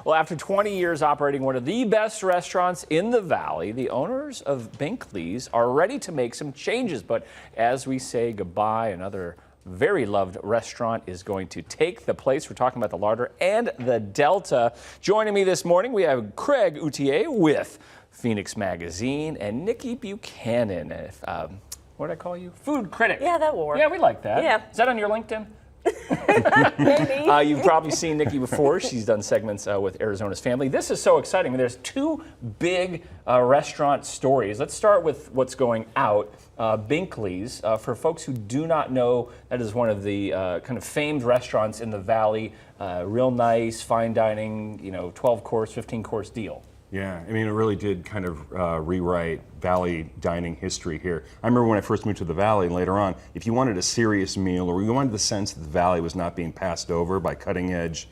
Well, after 20 years operating one of the best restaurants in the Valley, the owners of Binkley's are ready to make some changes. But as we say goodbye, another very loved restaurant is going to take the place. We're talking about the Larder and the Delta. Joining me this morning, we have Craig Outier with Phoenix Magazine and Nikki Buchanan. What did I call you? Food critic. Yeah, that will work. Yeah, we like that. Yeah. Is that on your LinkedIn? Maybe. You've probably seen Nikki before. She's done segments with Arizona's Family. This is so exciting. There's two big restaurant stories. Let's start with what's going out. Binkley's. For folks who do not know, that is one of the kind of famed restaurants in the Valley. Real nice, fine dining, 12-course, 15-course deal. Yeah, I mean, it really did kind of rewrite Valley dining history here. I remember when I first moved to the Valley, and later on, if you wanted a serious meal or you wanted the sense that the Valley was not being passed over by cutting-edge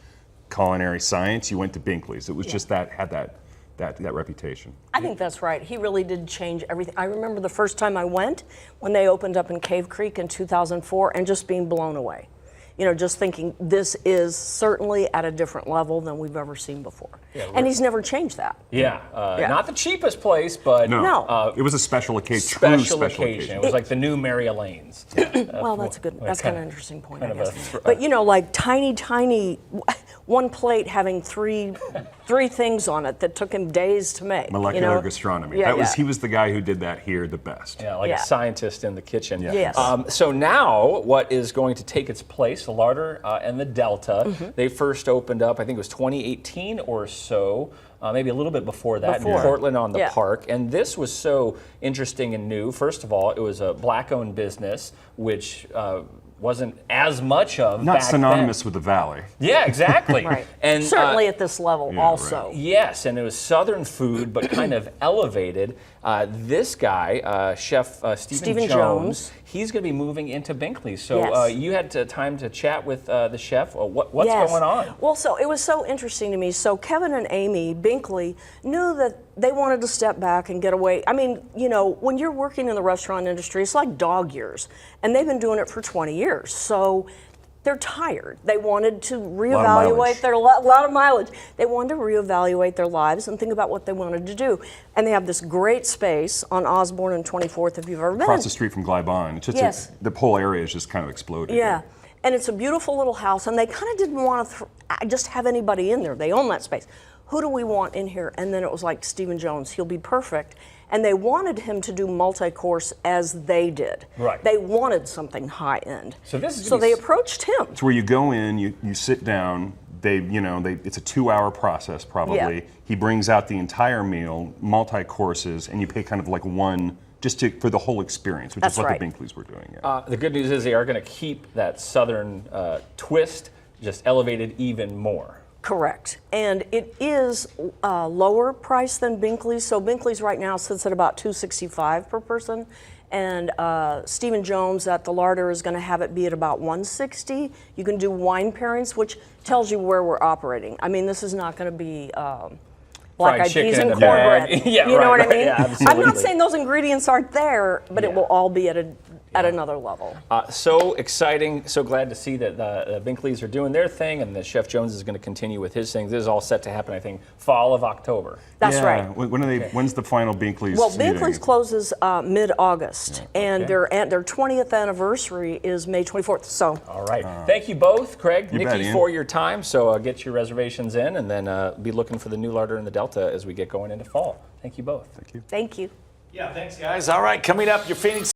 culinary science, you went to Binkley's. It was just had that reputation. I think that's right. He really did change everything. I remember the first time I went, when they opened up in Cave Creek in 2004, and just being blown away. Just thinking this is certainly at a different level than we've ever seen before. Yeah, and he's never changed that. Yeah, not the cheapest place, but no. It was a special occasion. Special occasion. It was like the new Mary Elaine's. Well, that's a good. That's kind of an interesting point, I guess. But like tiny, one plate having three things on it that took him days to make. Molecular gastronomy. Yeah, he was the guy who did that here the best. Yeah, like a scientist in the kitchen. Yeah. Yes. So now, what is going to take its place? The Larder and the Delta. They first opened up, I think it was 2018 or so, maybe a little bit before that, in Portland on the Park. And this was so interesting and new. First of all, it was a black-owned business, which wasn't as much of not back synonymous then. with the Valley. Yeah, exactly. Right. And certainly at this level also. Right. Yes, and it was Southern food, but kind of elevated. This guy, Chef Stephen Jones, he's going to be moving into Binkley. So you had time to chat with the chef. What's going on? Well, so it was so interesting to me. So Kevin and Amy Binkley knew that they wanted to step back and get away. I mean, when you're working in the restaurant industry, it's like dog years, and they've been doing it for 20 years. So they're tired. They wanted to reevaluate a lot of mileage. They wanted to reevaluate their lives and think about what they wanted to do. And they have this great space on Osborne and 24th, if you've ever been. Across the street from Gleibon. It's just the whole area is just kind of exploded. Yeah. And it's a beautiful little house, and they kind of didn't want to just have anybody in there. They own that space. Who do we want in here? And then it was like Stephen Jones. He'll be perfect. And they wanted him to do multi-course as they did. Right. They wanted something high-end. So they approached him. It's where you go in, you sit down. It's a 2-hour process probably. Yeah. He brings out the entire meal, multi-courses, and you pay kind of like one for the whole experience, which is what the Binkley's were doing. Yeah. The good news is they are going to keep that Southern twist, just elevated even more. Correct. And it is lower price than Binkley's. So Binkley's right now sits at about $265 per person. And Stephen Jones at the Larder is going to have it be at about $160. You can do wine pairings, which tells you where we're operating. I mean, this is not going to be black-eyed peas and cornbread. Yeah, you know what I mean? Yeah, I'm not saying those ingredients aren't there, but it will all be at another level. So exciting. So glad to see that the Binkley's are doing their thing, and that Chef Jones is going to continue with his thing. This is all set to happen, I think, fall of October. That's right. When's the final Binkley's? Well, Binkley's closes mid-August, and their 20th anniversary is May 24th. So. All right. Thank you both, Craig, Nikki, for Ian. your time. So get your reservations in, and then be looking for the new Larder and the Delta as we get going into fall. Thank you both. Thank you. Thank you. Yeah, thanks, guys. All right, coming up, your Phoenix